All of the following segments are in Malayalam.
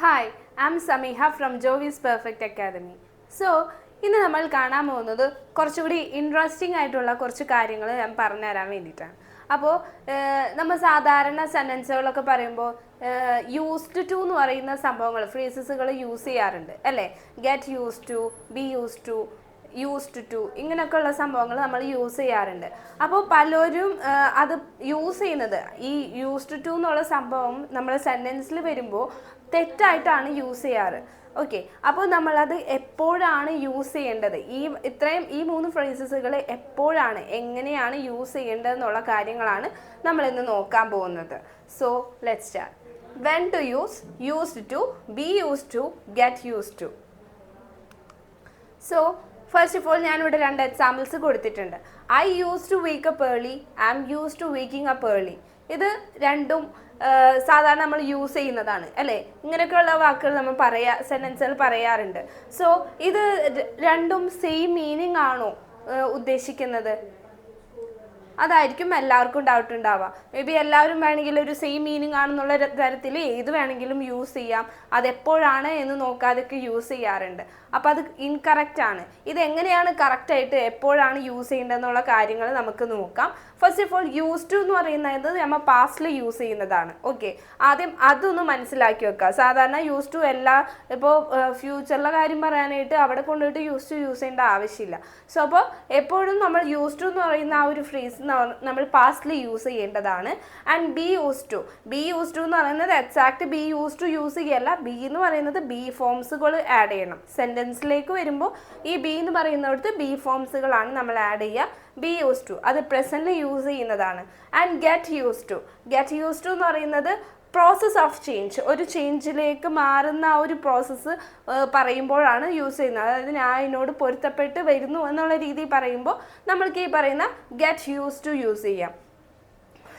Hi, I am Sameeha from Jovees perfect academy. ഇന്ന് നമ്മൾ കാണാൻ പോകുന്നത് കുറച്ചുകൂടി ഇൻട്രസ്റ്റിംഗ് ആയിട്ടുള്ള കുറച്ച് കാര്യങ്ങൾ ഞാൻ പറഞ്ഞുതരാൻ വേണ്ടിയിട്ടാണ്. അപ്പോൾ നമ്മൾ സാധാരണ സെൻറ്റൻസുകളൊക്കെ പറയുമ്പോൾ യൂസ്ഡ് ടു എന്ന് പറയുന്ന സംഭവങ്ങൾ ഫ്രേസസുകൾ യൂസ് ചെയ്യാറുണ്ട് അല്ലേ? Get used to, be used to, used to, ഇങ്ങനെയൊക്കെയുള്ള സംഭവങ്ങൾ നമ്മൾ യൂസ് ചെയ്യാറുണ്ട്. അപ്പോൾ പലരും അത് യൂസ് ചെയ്യുന്നത് ഈ യൂസ്ഡ് ടു എന്നുള്ള സംഭവം നമ്മൾ സെൻറ്റൻസിൽ വരുമ്പോൾ തെറ്റായിട്ടാണ് യൂസ് ചെയ്യാറ്. ഓക്കെ, അപ്പോൾ നമ്മളത് എപ്പോഴാണ് യൂസ് ചെയ്യേണ്ടത്, ഈ മൂന്ന് ഫ്രേസസുകൾ എപ്പോഴാണ് എങ്ങനെയാണ് യൂസ് ചെയ്യേണ്ടതെന്നുള്ള കാര്യങ്ങളാണ് നമ്മളിന്ന് നോക്കാൻ പോകുന്നത്. So let's start. When to use, used to, be used to, get used to. So first of all ഞാനിവിടെ 2 എക്സാമ്പിൾസ് കൊടുത്തിട്ടുണ്ട്. I use to wake up early, I am use to waking up early. ഇത് രണ്ടും സാധാരണ നമ്മൾ യൂസ് ചെയ്യുന്നതാണ് അല്ലേ? ഇങ്ങനെയൊക്കെയുള്ള വാക്കുകൾ നമ്മൾ സെൻറ്റൻസുകൾ പറയാറുണ്ട്. സോ ഇത് രണ്ടും സെയിം മീനിങ് ആണോ ഉദ്ദേശിക്കുന്നത്? അതായിരിക്കും എല്ലാവർക്കും ഡൗട്ട് ഉണ്ടാവുക. മേ ബി എല്ലാവരും വേണമെങ്കിൽ ഒരു സെയിം മീനിങ് ആണെന്നുള്ള തരത്തിൽ ഏത് വേണമെങ്കിലും യൂസ് ചെയ്യാം, അതെപ്പോഴാണ് എന്ന് നോക്കാതൊക്കെ യൂസ് ചെയ്യാറുണ്ട്. അപ്പോൾ അത് ഇൻകറക്റ്റ് ആണ്. ഇതെങ്ങനെയാണ് കറക്റ്റായിട്ട് എപ്പോഴാണ് യൂസ് ചെയ്യേണ്ടതെന്നുള്ള കാര്യങ്ങൾ നമുക്ക് നോക്കാം. First of all use to എന്ന് പറയുന്നത് നമ്മൾ പാസ്റ്റിൽ യൂസ് ചെയ്യുന്നതാണ്. ഓക്കെ, ആദ്യം അതൊന്ന് മനസ്സിലാക്കി വെക്കുക. സാധാരണ യൂസ് ടു ഇപ്പോൾ ഫ്യൂച്ചറിലെ കാര്യം പറയാനായിട്ട് അവിടെ കൊണ്ടുപോയിട്ട് യൂസ് ടു യൂസ് ചെയ്യേണ്ട ആവശ്യമില്ല. സോ അപ്പോൾ എപ്പോഴും നമ്മൾ യൂസ് ടു എന്ന് പറയുന്ന ആ ഒരു ഫ്രേസ് നമ്മൾ പാസ്റ്റിൽ യൂസ് ചെയ്യേണ്ടതാണ്. ആൻഡ് ബി യൂസ് ടു എന്ന് പറയുന്നത് exact be use to use ചെയ്യല്ല. ബി എന്ന് പറയുന്നത് ബി ഫോംസുകൾ ആഡ് ചെയ്യണം. സെൻറ്റൻസിലേക്ക് വരുമ്പോൾ ഈ ബി എന്ന് പറയുന്നിടത്ത് ബി ഫോംസുകളാണ് നമ്മൾ ആഡ് ചെയ്യുക. ബി യൂസ് ടു അത് പ്രസൻറ്റിൽ യൂസ് ചെയ്യുന്നതാണ്. ആൻഡ് ഗെറ്റ് യൂസ് ടു എന്ന് പറയുന്നത് പ്രോസസ് ഓഫ് ചേഞ്ച്, ഒരു ചേഞ്ചിലേക്ക് മാറുന്ന ആ ഒരു പ്രോസസ്സ് പറയുമ്പോഴാണ് യൂസ് ചെയ്യുന്നത്. അതായത് ഞാൻ അതിനോട് പൊരുത്തപ്പെട്ട് വരുന്നു എന്നുള്ള രീതിയിൽ പറയുമ്പോൾ നമ്മൾക്ക് ഈ പറയുന്ന ഗെറ്റ് യൂസ് ടു യൂസ് ചെയ്യാം.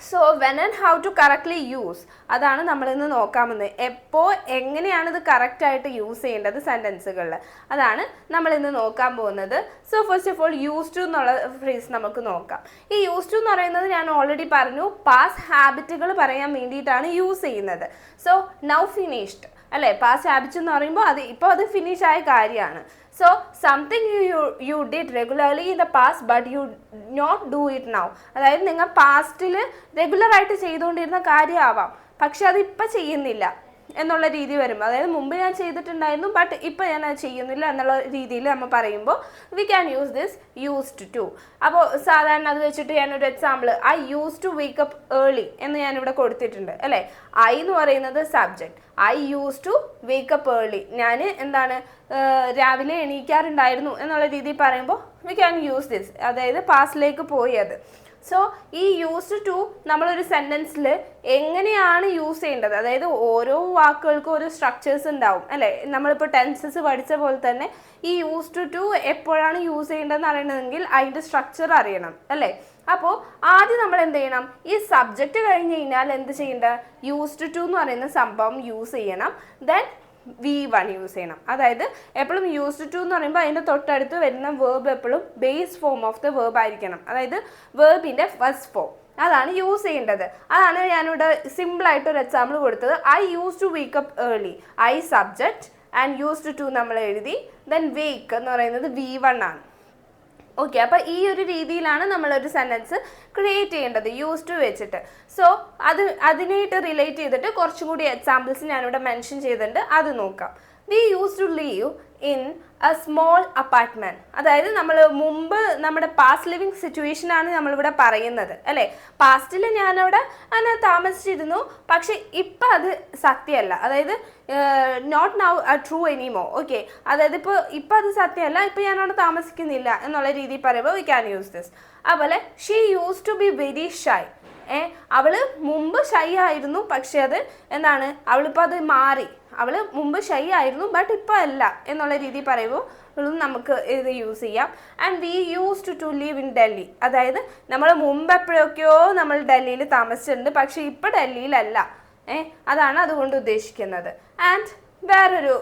So when and how to correctly use, അതാണ് നമ്മളിന്ന് നോക്കാൻ പോകുന്നത്. എപ്പോൾ എങ്ങനെയാണ് ഇത് കറക്റ്റായിട്ട് യൂസ് ചെയ്യേണ്ടത് സെൻറ്റൻസുകളിൽ, അതാണ് നമ്മളിന്ന് നോക്കാൻ പോകുന്നത്. So first of all use to എന്നുള്ള ഫ്രേസ് നമുക്ക് നോക്കാം. ഈ യൂസ് ടു എന്ന് പറയുന്നത് ഞാൻ ഓൾറെഡി പറഞ്ഞു, പാസ്റ്റ് ഹാബിറ്റുകൾ പറയാൻ വേണ്ടിയിട്ടാണ് യൂസ് ചെയ്യുന്നത്. സോ നൗ ഫിനിഷ്ഡ് അല്ലേ? പാസ്റ്റ് ഹാബിറ്റ്സ് എന്ന് പറയുമ്പോൾ അത് ഫിനിഷ് ആയ കാര്യമാണ്. So something you did regularly in the past but you not do it now. അതായത് നിങ്ങൾ പാസ്റ്റിൽ റെഗുലറായിട്ട് ചെയ്തുകൊണ്ടിരുന്ന കാര്യമാവാം, പക്ഷെ അത് ഇപ്പം ചെയ്യുന്നില്ല എന്നുള്ള രീതി വരുമ്പോൾ, അതായത് മുമ്പ് ഞാൻ ചെയ്തിട്ടുണ്ടായിരുന്നു ബട്ട് ഇപ്പം ഞാൻ അത് ചെയ്യുന്നില്ല എന്നുള്ള രീതിയിൽ നമ്മൾ പറയുമ്പോൾ we can use this used to. അപ്പോൾ സാധാരണ അത് വെച്ചിട്ട് ഞാനൊരു example, I use to wake up early എന്ന് ഞാനിവിടെ കൊടുത്തിട്ടുണ്ട് അല്ലേ? ഐ എന്ന് പറയുന്നത് subject, I use to wake up early, ഞാൻ രാവിലെ എണീക്കാറുണ്ടായിരുന്നു എന്നുള്ള രീതിയിൽ പറയുമ്പോൾ വി ക്യാൻ യൂസ് ദിസ്, അതായത് പാസ്റ്റിലേക്ക് പോയി അത്. സോ ഈ യൂസ്ഡ് ടു നമ്മളൊരു സെൻറ്റൻസിൽ എങ്ങനെയാണ് യൂസ് ചെയ്യേണ്ടത്, അതായത് ഓരോ വാക്കുകൾക്കും ഓരോ സ്ട്രക്ചേഴ്സ് ഉണ്ടാവും അല്ലേ? നമ്മളിപ്പോൾ ടെൻസസ് പഠിച്ച പോലെ തന്നെ ഈ യൂസ്ഡ് ടു എപ്പോഴാണ് യൂസ് ചെയ്യേണ്ടതെന്ന് അറിയണമെങ്കിൽ അതിൻ്റെ സ്ട്രക്ചർ അറിയണം അല്ലേ? അപ്പോൾ ആദ്യം നമ്മൾ എന്ത് ചെയ്യണം, ഈ സബ്ജക്റ്റ് കഴിഞ്ഞ് കഴിഞ്ഞാൽ എന്ത് ചെയ്യേണ്ടത്, യൂസ്ഡ് ടു എന്ന് പറയുന്ന സംഭവം യൂസ് ചെയ്യണം. ദെൻ V1 യൂസ് ചെയ്യണം. അതായത് എപ്പോഴും യൂസ്ഡ് ടു എന്ന് പറയുമ്പോൾ അതിൻ്റെ തൊട്ടടുത്ത് വരുന്ന വേർബ് എപ്പോഴും base form of the verb ആയിരിക്കണം. അതായത് വേർബിൻ്റെ ഫസ്റ്റ് ഫോം അതാണ് യൂസ് ചെയ്യേണ്ടത്. അതാണ് ഞാനിവിടെ സിമ്പിളായിട്ടൊരു എക്സാമ്പിൾ കൊടുത്തത്. I use to wake up early, I subject and used to നമ്മൾ എഴുതി. ദെൻ വേക്ക് എന്ന് പറയുന്നത് V1 ആണ്. ഓക്കെ, അപ്പോൾ ഈ ഒരു രീതിയിലാണ് നമ്മളൊരു സെൻറ്റൻസ് ക്രിയേറ്റ് ചെയ്യേണ്ടത് യൂസ് ടു വെച്ചിട്ട്. സോ അതിനായിട്ട് റിലേറ്റ് ചെയ്തിട്ട് കുറച്ചും കൂടി എക്സാമ്പിൾസ് ഞാനിവിടെ മെൻഷൻ ചെയ്തിട്ടുണ്ട്, അത് നോക്കാം. We use to live in a small apartment. അതായത് നമ്മൾ മുമ്പ് നമ്മുടെ പാസ്റ്റ് ലിവിങ് സിറ്റുവേഷനാണ് നമ്മളിവിടെ പറയുന്നത് അല്ലേ? പാസ്റ്റിൽ ഞാനവിടെ അങ്ങനെ താമസിച്ചിരുന്നു, പക്ഷെ ഇപ്പം അത് സത്യമല്ല, അതായത് not now true anymore. Okay, അതായത് ഇപ്പം അത് സത്യമല്ല, ഇപ്പം ഞാനവിടെ താമസിക്കുന്നില്ല എന്നുള്ള രീതിയിൽ പറയുമ്പോൾ വി ക്യാൻ യൂസ് ദിസ്. അതുപോലെ she use to be very shy. അവൾ മുമ്പ് ഷൈ ആയിരുന്നു, പക്ഷെ അത് എന്താണ്, അവളിപ്പോൾ അത് മാറി. അവൾ മുമ്പ് ഷൈ ആയിരുന്നു ബട്ട് ഇപ്പോൾ അല്ല എന്നുള്ള രീതിയിൽ പറയുമ്പോൾ നമുക്ക് ഇത് യൂസ് ചെയ്യാം. And we used to live in Delhi. അതായത് നമ്മൾ മുമ്പ് എപ്പോഴൊക്കെയോ നമ്മൾ ഡൽഹിയിൽ താമസിച്ചിട്ടുണ്ട്, പക്ഷെ ഇപ്പോൾ ഡൽഹിയിലല്ല. അതാണ് അതുകൊണ്ട് ഉദ്ദേശിക്കുന്നത്. ആൻഡ് വേറൊരു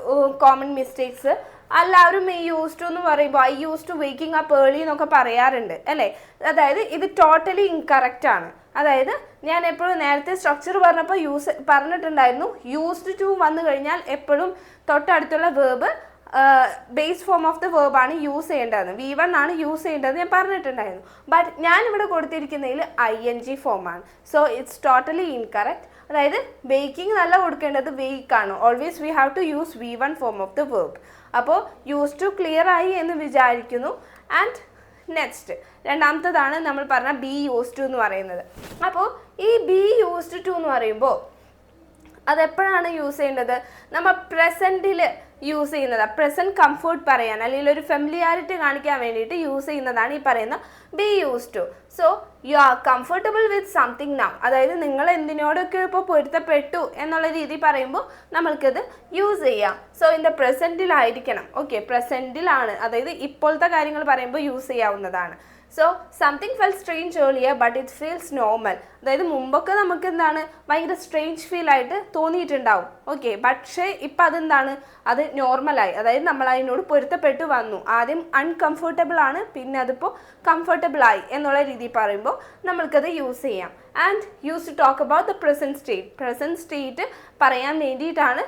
കോമൺ മിസ്റ്റേക്സ്, എല്ലാവരും ഈ യൂസ് ടു എന്ന് പറയുമ്പോൾ I use to waking up early എന്നൊക്കെ പറയാറുണ്ട് അല്ലേ? അതായത് ഇത് ടോട്ടലി ഇൻകറക്റ്റ് ആണ്. അതായത് ഞാൻ എപ്പോഴും നേരത്തെ സ്ട്രക്ചർ പറഞ്ഞപ്പോൾ പറഞ്ഞിട്ടുണ്ടായിരുന്നു യൂസ്ഡ് ടു വന്നു കഴിഞ്ഞാൽ എപ്പോഴും തൊട്ടടുത്തുള്ള verb base form of the verb ആണ് യൂസ് ചെയ്യേണ്ടതെന്ന്, V1 ആണ് യൂസ് ചെയ്യേണ്ടത് ഞാൻ പറഞ്ഞിട്ടുണ്ടായിരുന്നു. ബട്ട് ഞാനിവിടെ കൊടുത്തിരിക്കുന്നതിൽ ING ഫോമാണ്. So it's totally incorrect. അതായത് ബേക്കിംഗ് നല്ല കൊടുക്കേണ്ടത് വെയ്ക്കാണ്. Always we have to use V1 form of the verb. അപ്പോൾ യൂസ് ടു ക്ലിയർ ആയി എന്ന് വിചാരിക്കുന്നു. ആൻഡ് നെക്സ്റ്റ് രണ്ടാമത്തതാണ് നമ്മൾ പറഞ്ഞ ബി യൂസ് ടു എന്ന് പറയുന്നത്. അപ്പോൾ ഈ ബി യൂസ്ഡ് ടു എന്ന് പറയുമ്പോൾ അതെപ്പോഴാണ് യൂസ് ചെയ്യേണ്ടത്? നമ്മൾ പ്രസൻറ്റിൽ യൂസ് ചെയ്യുന്നത്, പ്രസൻറ്റ് കംഫർട്ട് പറയാൻ അല്ലെങ്കിൽ ഒരു ഫെമിലിയാരിറ്റി കാണിക്കാൻ വേണ്ടിയിട്ട് യൂസ് ചെയ്യുന്നതാണ് ഈ പറയുന്ന be use to. So you are comfortable with something now, അതായത് നിങ്ങൾ എന്തിനോടൊക്കെ ഇപ്പോൾ പൊരുത്തപ്പെട്ടു എന്നുള്ള രീതി പറയുമ്പോൾ നമ്മൾക്കത് യൂസ് ചെയ്യാം. സോ ഇൻ ദ പ്രസൻറ്റിലായിരിക്കണം. ഓക്കെ, പ്രസൻറ്റിലാണ്, അതായത് ഇപ്പോഴത്തെ കാര്യങ്ങൾ പറയുമ്പോൾ യൂസ് ചെയ്യാവുന്നതാണ്. So something fell strange earlier but it feels normal. അതായത് മുമ്പൊക്കെ നമുക്ക് എന്താണ് ഭയങ്കര സ്ട്രേഞ്ച് ഫീൽ ആയിട്ട് തോന്നിയിട്ടുണ്ടാവും. ഓക്കെ, പക്ഷേ ഇപ്പം അതെന്താണ്, അത് നോർമലായി. അതായത് നമ്മൾ അതിനോട് പൊരുത്തപ്പെട്ട് വന്നു. ആദ്യം അൺകംഫർട്ടബിൾ ആണ്, പിന്നെ അതിപ്പോൾ കംഫർട്ടബിൾ ആയി എന്നുള്ള രീതിയിൽ പറയുമ്പോൾ നമ്മൾക്കത് യൂസ് ചെയ്യാം. And use to talk about the present state. Present state പറയാൻ വേണ്ടിയിട്ടാണ്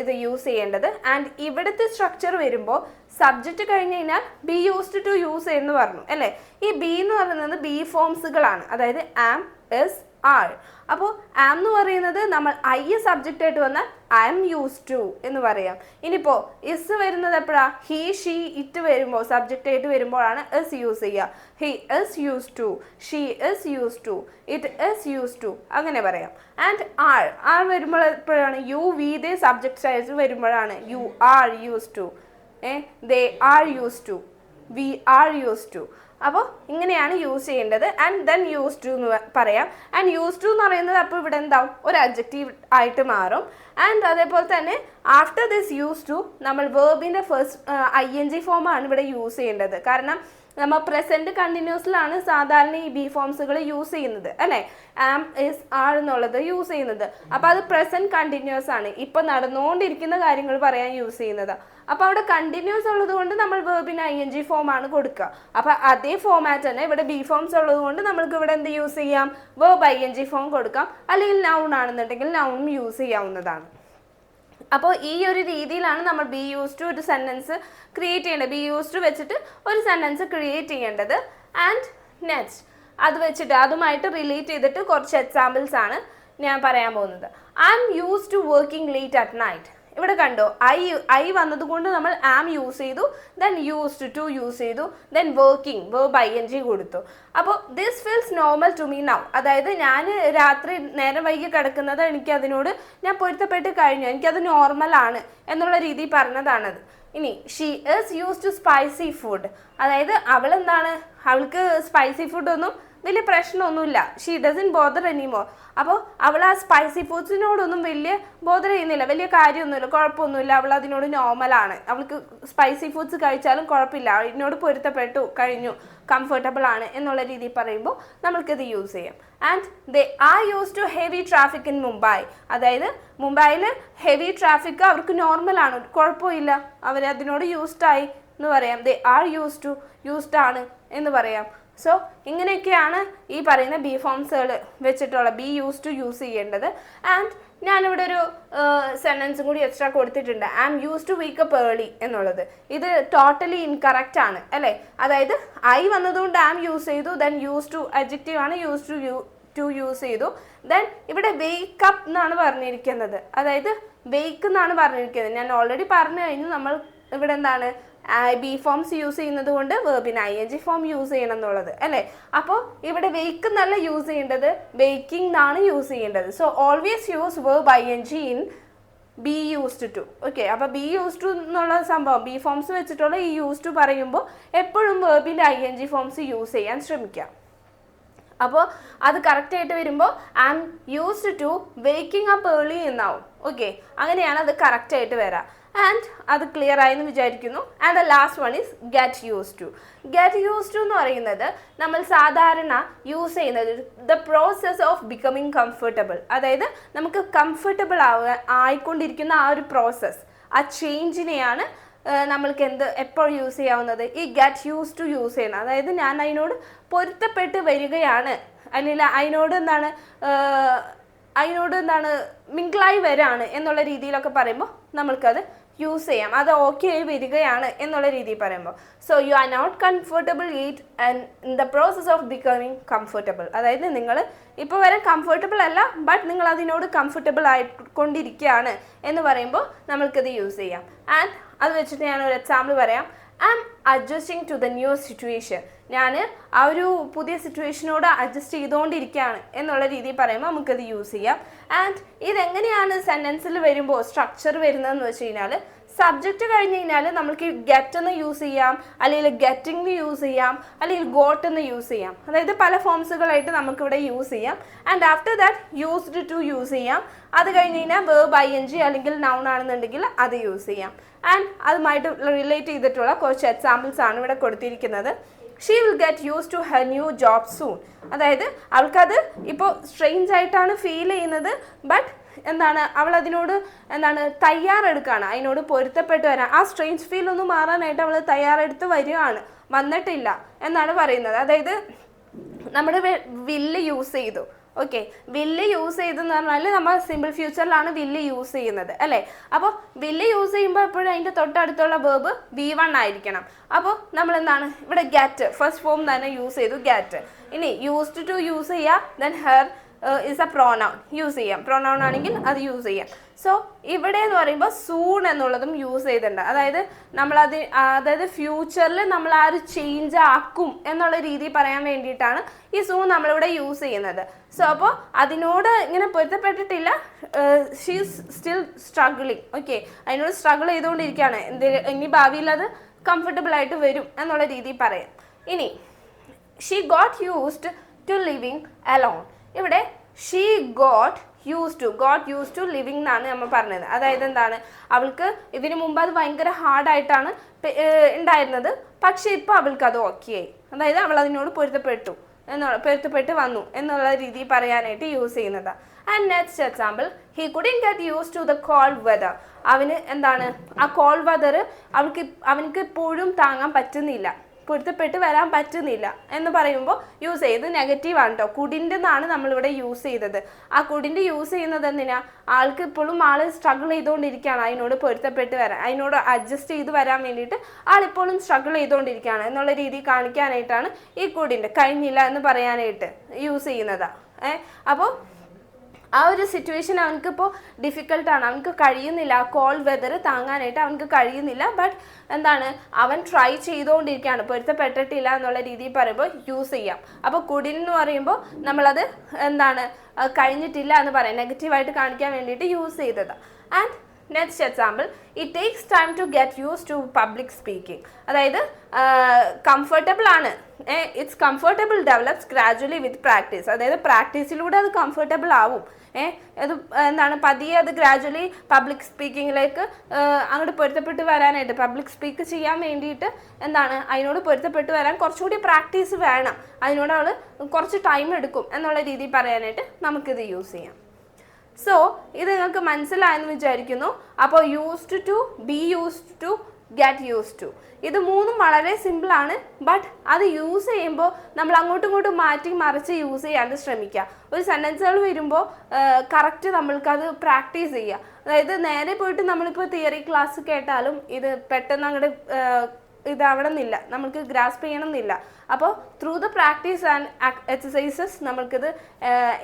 ഇത് യൂസ് ചെയ്യേണ്ടത്. ആൻഡ് ഇവിടുത്തെ സ്ട്രക്ചർ വരുമ്പോൾ സബ്ജക്റ്റ് കഴിഞ്ഞ് കഴിഞ്ഞാൽ ബി യൂസ്ഡ് ടു യൂസ് എന്ന് പറഞ്ഞു അല്ലേ. ഈ ബി എന്ന് പറയുന്നത് ബി ഫോംസുകളാണ്, അതായത് ആം, ഇസ്, ആർ. അപ്പോൾ ആം എന്ന് പറയുന്നത് നമ്മൾ സബ്ജക്റ്റ് ആയിട്ട് വന്നാൽ ഐ എം യൂസ് ടു എന്ന് പറയാം. ഇനിയിപ്പോൾ ഇസ് വരുന്നത് എപ്പോഴാണ്? ഹി, ഷീ, ഇറ്റ് വരുമ്പോൾ സബ്ജക്റ്റ് ആയിട്ട് വരുമ്പോഴാണ് ഇസ് യൂസ് ചെയ്യുക. He is use to, she is use to, it is use to, അങ്ങനെ പറയാം. ആൻഡ് ആർ വരുമ്പോൾ എപ്പോഴാണ്? യു, വി, ദേ സബ്ജക്റ്റ് ആയിട്ട് വരുമ്പോഴാണ് you are use to, they are use to, we are use to. അപ്പോൾ ഇങ്ങനെയാണ് യൂസ് ചെയ്യേണ്ടത്. ആൻഡ് ദെൻ യൂസ് ടു എന്ന് പറയാം. ആൻഡ് യൂസ് ടു എന്ന് പറയുന്നത് അപ്പോൾ ഇവിടെ എന്താവും? ഒരു അഡ്ജക്റ്റീവ് ആയിട്ട് മാറും. ആൻഡ് അതേപോലെ തന്നെ ആഫ്റ്റർ ദിസ് യൂസ് ടു നമ്മൾ വേർബിൻ്റെ ഫസ്റ്റ് ING ഫോമാണ് ഇവിടെ യൂസ് ചെയ്യേണ്ടത്. കാരണം നമ്മൾ പ്രസൻറ്റ് കണ്ടിന്യൂസിലാണ് സാധാരണ ഈ ബി ഫോംസുകൾ യൂസ് ചെയ്യുന്നത് അല്ലേ. ആം, ഇസ്, ആർ എന്നുള്ളത് യൂസ് ചെയ്യുന്നത്. അപ്പോൾ അത് പ്രസൻറ്റ് കണ്ടിന്യൂസ് ആണ്, ഇപ്പോൾ നടന്നുകൊണ്ടിരിക്കുന്ന കാര്യങ്ങൾ പറയാൻ യൂസ് ചെയ്യുന്നത്. അപ്പോൾ അവിടെ കണ്ടിന്യൂസ് ഉള്ളത് കൊണ്ട് നമ്മൾ വേർബിന് ING ഫോമാണ് കൊടുക്കുക. അപ്പോൾ അതേ ഫോമാറ്റ് തന്നെ ഇവിടെ ബി ഫോംസ് ഉള്ളത് കൊണ്ട് നമ്മൾക്ക് ഇവിടെ എന്ത് യൂസ് ചെയ്യാം? വേർബ് ING ഫോം കൊടുക്കാം. അല്ലെങ്കിൽ നൗൺ ആണെന്നുണ്ടെങ്കിൽ നൗണും യൂസ് ചെയ്യാവുന്നതാണ്. അപ്പോൾ ഈ ഒരു രീതിയിലാണ് നമ്മൾ ബി യൂസ് ടു ഒരു സെൻറ്റൻസ് ക്രിയേറ്റ് ചെയ്യേണ്ടത്. ബി യൂസ് ടു വെച്ചിട്ട് ഒരു സെൻറ്റൻസ് ക്രിയേറ്റ് ചെയ്യേണ്ടത്. ആൻഡ് നെക്സ്റ്റ് അത് വെച്ചിട്ട് അതുമായിട്ട് റിലേറ്റ് ചെയ്തിട്ട് കുറച്ച് എക്സാമ്പിൾസ് ആണ് ഞാൻ പറയാൻ പോകുന്നത്. I am use to working late at night. ഇവിടെ കണ്ടോ, ഐ വന്നതുകൊണ്ട് നമ്മൾ ആം യൂസ് ചെയ്തു, ദെൻ യൂസ്ഡ് ടു യൂസ് ചെയ്തു, ദെൻ വർക്കിംഗ് വേർബ് ING കൊടുത്തു. അപ്പോൾ this feels normal to me now. അതായത് ഞാൻ രാത്രി നേരം വൈകി കിടക്കുന്നത് എനിക്കതിനോട് ഞാൻ പൊരുത്തപ്പെട്ട് കഴിഞ്ഞു, എനിക്കത് നോർമലാണ് എന്നുള്ള രീതിയിൽ പറഞ്ഞതാണത്. ഇനി she is use to spicy food. അതായത് അവളെന്താണ്, അവൾക്ക് സ്പൈസി ഫുഡൊന്നും വലിയ പ്രശ്നമൊന്നുമില്ല. She doesn't bother anymore. അപ്പോൾ അവൾ ആ സ്പൈസി ഫുഡ്സിനോടൊന്നും വലിയ ബോദർ ചെയ്യുന്നില്ല, വലിയ കാര്യമൊന്നുമില്ല, കുഴപ്പമൊന്നുമില്ല, അവൾ അതിനോട് നോർമലാണ്. അവൾക്ക് സ്പൈസി ഫുഡ്സ് കഴിച്ചാലും കുഴപ്പമില്ല, അതിനോട് പൊരുത്തപ്പെട്ടു കഴിഞ്ഞു, കംഫർട്ടബിൾ ആണ് എന്നുള്ള രീതിയിൽ പറയുമ്പോൾ നമ്മൾക്കിത് യൂസ് ചെയ്യാം. And they are use to heavy traffic in Mumbai. അതായത് മുംബൈയിൽ ഹെവി ട്രാഫിക് അവർക്ക് നോർമലാണ്, കുഴപ്പമില്ല, അവരതിനോട് യൂസ്ഡായി എന്ന് പറയാം. ദേ ആർ യൂസ്ഡ് ആണ് എന്ന് പറയാം. സോ ഇങ്ങനെയൊക്കെയാണ് ഈ പറയുന്ന ബി ഫോംസുകൾ വെച്ചിട്ടുള്ള ബി യൂസ് ടു യൂസ് ചെയ്യേണ്ടത്. ആൻഡ് ഞാനിവിടെ ഒരു സെൻറ്റൻസും കൂടി എക്സ്ട്രാ കൊടുത്തിട്ടുണ്ട്. I am use to wake up early എന്നുള്ളത്. ഇത് ടോട്ടലി ഇൻകറക്റ്റ് ആണ് അല്ലേ. അതായത് ഐ വന്നതുകൊണ്ട് ആം യൂസ് ചെയ്തു, ദെൻ യൂസ് ടു അഡ്ജക്റ്റീവ് ആണ്, യൂസ് ടു യൂസ് ചെയ്തു. ദെൻ ഇവിടെ വേക്ക് അപ്പ് എന്നാണ് പറഞ്ഞിരിക്കുന്നത്, അതായത് വേക്ക് എന്നാണ് പറഞ്ഞിരിക്കുന്നത്. ഞാൻ ഓൾറെഡി പറഞ്ഞു കഴിഞ്ഞു, നമ്മൾ ഇവിടെ എന്താണ് ബി ഫോംസ് യൂസ് ചെയ്യുന്നത് കൊണ്ട് വേർബിന് ING ഫോം യൂസ് ചെയ്യണം എന്നുള്ളത് അല്ലേ. അപ്പോൾ ഇവിടെ വേക്ക് എന്നല്ല യൂസ് ചെയ്യേണ്ടത്, വേക്കിംഗ് എന്നാണ് യൂസ് ചെയ്യേണ്ടത്. So always use verb ING in be used to. Okay, അപ്പോൾ ബി യൂസ് ടു എന്നുള്ള സംഭവം ബി ഫോംസ് വെച്ചിട്ടുള്ള ഈ യൂസ് ടു പറയുമ്പോൾ എപ്പോഴും വേർബിൻ്റെ ING ഫോംസ് യൂസ് ചെയ്യാൻ ശ്രമിക്കുക. അപ്പോൾ അത് കറക്റ്റായിട്ട് വരുമ്പോൾ I am used to waking up early എന്നാവും. ഓക്കെ, അങ്ങനെയാണ് അത് കറക്റ്റായിട്ട് വരാം. ആൻഡ് അത് ക്ലിയർ ആയെന്ന് വിചാരിക്കുന്നു. And the last one is get use to. Get use to എന്ന് പറയുന്നത് നമ്മൾ സാധാരണ യൂസ് ചെയ്യുന്നത് the process of becoming comfortable. അതായത് നമുക്ക് കംഫർട്ടബിൾ ആയിക്കൊണ്ടിരിക്കുന്ന ആ ഒരു പ്രോസസ്സ്, ആ ചേഞ്ചിനെയാണ് നമ്മൾക്ക് എപ്പോൾ യൂസ് ചെയ്യാവുന്നത്, ഈ ഗെറ്റ് യൂസ് ടു യൂസ് ചെയ്യണം. അതായത് ഞാൻ അതിനോട് പൊരുത്തപ്പെട്ട് വരികയാണ്, അല്ലെങ്കിൽ അതിനോട് മിങ്കിളായി വരാണ് എന്നുള്ള രീതിയിലൊക്കെ പറയുമ്പോൾ നമ്മൾക്കത് യൂസ് ചെയ്യാം. അത് ഓക്കെ ആയി വരികയാണ് എന്നുള്ള രീതിയിൽ പറയുമ്പോൾ. So you are not comfortable yet and in the process of becoming comfortable. അതായത് നിങ്ങൾ ഇപ്പോൾ വരെ കംഫർട്ടബിൾ അല്ല, ബട്ട് നിങ്ങൾ അതിനോട് കംഫർട്ടബിൾ ആയിക്കൊണ്ടിരിക്കുകയാണ് എന്ന് പറയുമ്പോൾ നമ്മൾക്കത് യൂസ് ചെയ്യാം. ആൻഡ് അത് വെച്ചിട്ട് ഞാനൊരു എക്സാമ്പിൾ പറയാം. I am adjusting to the new situation. ഞാൻ ആ ഒരു പുതിയ സിറ്റുവേഷനോട് അഡ്ജസ്റ്റ് ചെയ്തുകൊണ്ടിരിക്കുകയാണ് എന്നുള്ള രീതിയിൽ പറയുമ്പോൾ നമുക്കത് യൂസ് ചെയ്യാം. ആൻഡ് ഇതെങ്ങനെയാണ് സെൻറ്റൻസിൽ വരുമ്പോൾ സ്ട്രക്ചർ വരുന്നതെന്ന് വെച്ച് കഴിഞ്ഞാൽ, സബ്ജക്റ്റ് കഴിഞ്ഞ് കഴിഞ്ഞാൽ നമുക്ക് ഗെറ്റ് എന്ന് യൂസ് ചെയ്യാം, അല്ലെങ്കിൽ ഗെറ്റിംഗ് യൂസ് ചെയ്യാം, അല്ലെങ്കിൽ ഗോട്ട് എന്ന് യൂസ് ചെയ്യാം. അതായത് പല ഫോംസുകളായിട്ട് നമുക്കിവിടെ യൂസ് ചെയ്യാം. And after that used to use ചെയ്യാം. അത് കഴിഞ്ഞ് കഴിഞ്ഞാൽ വേർബ് ing അല്ലെങ്കിൽ നൗൺ ആണെന്നുണ്ടെങ്കിൽ അത് യൂസ് ചെയ്യാം. ആൻഡ് അതുമായിട്ട് റിലേറ്റ് ചെയ്തിട്ടുള്ള കുറച്ച് എക്സാമ്പിൾസ് ആണ് ഇവിടെ കൊടുത്തിരിക്കുന്നത്. She will get use to her new job soon. അതായത് അവൾക്കത് ഇപ്പോൾ സ്ട്രെയിഞ്ച് ആയിട്ടാണ് ഫീൽ ചെയ്യുന്നത്, ബട്ട് അവൾ അതിനോട് തയ്യാറെടുക്കുകയാണ്, അതിനോട് പൊരുത്തപ്പെട്ട് വരാൻ. ആ സ്ട്രെയിഞ്ച് ഫീൽ ഒന്ന് മാറാനായിട്ട് അവൾ തയ്യാറെടുത്ത് വന്നിട്ടില്ല എന്നാണ് പറയുന്നത്. അതായത് നമ്മുടെ വില്ല് യൂസ് ചെയ്തു. ഓക്കെ, വില്ല് യൂസ് ചെയ്തെന്ന് പറഞ്ഞാൽ നമ്മൾ സിമ്പിൾ ഫ്യൂച്ചറിലാണ് വില്ല് യൂസ് ചെയ്യുന്നത് അല്ലേ. അപ്പോൾ വില്ല് യൂസ് ചെയ്യുമ്പോൾ എപ്പോഴും അതിൻ്റെ തൊട്ടടുത്തുള്ള വേർബ് V1 ആയിരിക്കണം. അപ്പോൾ നമ്മൾ ഇവിടെ ഗെറ്റ് ഫസ്റ്റ് ഫോം തന്നെ യൂസ് ചെയ്തു, ഗെറ്റ്. ഇനി യൂസ്ഡ് ടു യൂസ് ചെയ്യുക, then her is A pronoun use ചെയ്യാം. പ്രോനൗൺ ആണെങ്കിൽ അത് യൂസ് ചെയ്യാം. സോ ഇവിടെ എന്ന് പറയുമ്പോൾ സൂൺ എന്നുള്ളതും യൂസ് ചെയ്തിട്ടുണ്ട്. അതായത് ഫ്യൂച്ചറിൽ നമ്മൾ ആ ഒരു ചേഞ്ച് ആക്കും എന്നുള്ള രീതി പറയാൻ വേണ്ടിയിട്ടാണ് ഈ സൂൺ നമ്മളിവിടെ യൂസ് ചെയ്യുന്നത്. സോ അപ്പോൾ അതിനോട് ഇങ്ങനെ പൊരുത്തപ്പെട്ടിട്ടില്ല, she is still struggling. Okay, അതിനോട് സ്ട്രഗിൾ ചെയ്തുകൊണ്ടിരിക്കുകയാണ്. ഇനി ഭാവിയിൽ അത് കംഫർട്ടബിൾ ആയിട്ട് വരും എന്നുള്ള രീതിയിൽ പറയാം. ഇനി she got used to living alone. ഇവിടെ she got use to living എന്നാണ് നമ്മൾ പറഞ്ഞത്. അതായത് അവൾക്ക് ഇതിനു മുമ്പ് അത് ഭയങ്കര ഹാർഡായിട്ടാണ് ഉണ്ടായിരുന്നത്, പക്ഷെ ഇപ്പോൾ അവൾക്ക് അത് ഓക്കെ ആയി. അതായത് അവൾ അതിനോട് പൊരുത്തപ്പെട്ട് വന്നു എന്നുള്ള രീതിയിൽ പറയാനായിട്ട് യൂസ് ചെയ്യുന്നതാണ്. And next example, he couldn't get use to the cold weather. അവന് ആ കോൾഡ് വെതർ അവനക്ക് എപ്പോഴും താങ്ങാൻ പറ്റുന്നില്ല, പൊരുത്തപ്പെട്ട് വരാൻ പറ്റുന്നില്ല എന്ന് പറയുമ്പോൾ യൂസ് ചെയ്ത് നെഗറ്റീവാണ് കേട്ടോ. കുഡിൻ്റെ എന്നാണ് നമ്മളിവിടെ യൂസ് ചെയ്തത്. ആ കുഡിൻ്റെ യൂസ് ചെയ്യുന്നത് എന്തിനാ, ആൾക്ക് ഇപ്പോഴും സ്ട്രഗിൾ ചെയ്തുകൊണ്ടിരിക്കുകയാണ് അതിനോട് പൊരുത്തപ്പെട്ട് വരാൻ, അതിനോട് അഡ്ജസ്റ്റ് ചെയ്ത് വരാൻ വേണ്ടിയിട്ട് ആളിപ്പോഴും സ്ട്രഗിൾ ചെയ്തുകൊണ്ടിരിക്കുകയാണ് എന്നുള്ള രീതി കാണിക്കാനായിട്ടാണ് ഈ കുഡിൻ്റെ കഴിഞ്ഞില്ല എന്ന് പറയാനായിട്ട് യൂസ് ചെയ്യുന്നതാണ്. അപ്പോൾ ആ ഒരു സിറ്റുവേഷൻ അവനക്കിപ്പോൾ ഡിഫിക്കൽട്ടാണ്, അവനക്ക് കഴിയുന്നില്ല, ആ കോൾഡ് വെതർ താങ്ങാനായിട്ട് അവനക്ക് കഴിയുന്നില്ല. ബട്ട് അവൻ ട്രൈ ചെയ്തുകൊണ്ടിരിക്കുകയാണ്, പൊരുത്തപ്പെട്ടിട്ടില്ല എന്നുള്ള രീതിയിൽ പറയുമ്പോൾ യൂസ് ചെയ്യാം. അപ്പോൾ കുഡിൻ എന്ന് പറയുമ്പോൾ നമ്മളത് കഴിഞ്ഞിട്ടില്ല എന്ന് പറയാം, നെഗറ്റീവായിട്ട് കാണിക്കാൻ വേണ്ടിയിട്ട് യൂസ് ചെയ്തതാണ്. And next example, it takes time to get use to public speaking. അതായത് കംഫർട്ടബിൾ ആണ്, it's comfortable develops gradually with practice. അതായത് പ്രാക്ടീസിലൂടെ അത് കംഫർട്ടബിൾ ആവും. അത് പതിയെ അത് ഗ്രാജുവലി പബ്ലിക് സ്പീക്കിങ്ങിലേക്ക് അങ്ങോട്ട് പൊരുത്തപ്പെട്ട് വരാനായിട്ട്, പബ്ലിക് സ്പീക്ക് ചെയ്യാൻ വേണ്ടിയിട്ട് അതിനോട് പൊരുത്തപ്പെട്ട് വരാൻ കുറച്ചുകൂടി പ്രാക്ടീസ് വേണം, അതിനോട് അവൾ കുറച്ച് ടൈം എടുക്കും എന്നുള്ള രീതിയിൽ പറയാനായിട്ട് നമുക്കിത് യൂസ് ചെയ്യാം. സോ ഇത് നിങ്ങൾക്ക് മനസ്സിലായെന്ന് വിചാരിക്കുന്നു. അപ്പോൾ used to, be used to, get used to, ഇത് മൂന്നും വളരെ സിമ്പിളാണ്. ബട്ട് അത് യൂസ് ചെയ്യുമ്പോൾ നമ്മൾ അങ്ങോട്ടും ഇങ്ങോട്ടും മാറ്റി മറിച്ച് യൂസ് ചെയ്യാണ്ട് ശ്രമിക്കുക. ഒരു സെൻറ്റൻസുകൾ വരുമ്പോൾ കറക്റ്റ് നമ്മൾക്കത് പ്രാക്ടീസ് ചെയ്യുക. അതായത് നേരെ പോയിട്ട് നമ്മളിപ്പോൾ തിയറി ക്ലാസ് കേട്ടാലും ഇത് പെട്ടെന്ന് അങ്ങോട്ട് ഇതാവണമെന്നില്ല, നമുക്ക് ഗ്രാസ്പ് ചെയ്യണമെന്നില്ല. അപ്പോൾ through the practice and exercises നമ്മൾക്കിത്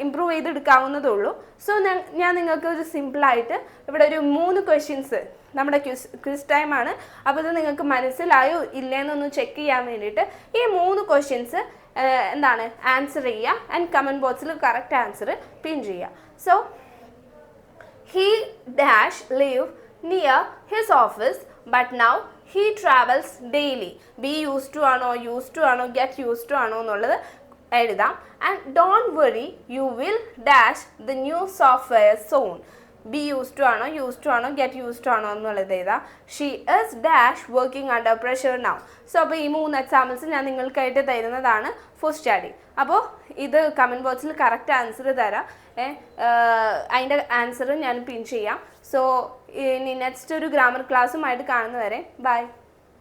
ഇമ്പ്രൂവ് ചെയ്തെടുക്കാവുന്നതേ ഉള്ളൂ. സോ ഞാൻ നിങ്ങൾക്ക് ഒരു സിമ്പിളായിട്ട് ഇവിടെ ഒരു 3 ക്വസ്റ്റ്യൻസ്, നമ്മുടെ ക്വിസ് ടൈമാണ്, അപ്പോൾ ഇത് നിങ്ങൾക്ക് മനസ്സിലായോ ഇല്ലേന്നൊന്ന് ചെക്ക് ചെയ്യാൻ വേണ്ടിയിട്ട് ഈ 3 ക്വസ്റ്റ്യൻസ് ആൻസർ ചെയ്യുക. ആൻഡ് കമൻറ്റ് ബോക്സിൽ കറക്റ്റ് ആൻസർ പിൻ ചെയ്യുക. So he dash live near his office but now he travels daily. Be used to ആണോ, used to ആണോ, get used to ആണോ എന്നുള്ളത് എഴുതാം. And don't worry, you will dash the new software soon. Be used to ആണോ, used to ആണോ, get used to ആണോ എന്നുള്ളത് എഴുതാം. She is dash working under pressure now. So അപ്പോൾ ഈ 3 എക്സാമ്പിൾസ് ഞാൻ നിങ്ങൾക്കായിട്ട് തരുന്നതാണ് ഫോർ സ്റ്റഡി. അപ്പോൾ ഇത് കമൻറ്റ് ബോക്സിൽ കറക്റ്റ് ആൻസർ തരാം, അതിൻ്റെ ആൻസർ ഞാൻ പിൻ ചെയ്യാം. സോ ഇനി നെക്സ്റ്റ് ഒരു ഗ്രാമർ ക്ലാസ്സുമായിട്ട് കാണുന്നവരെ ബൈ.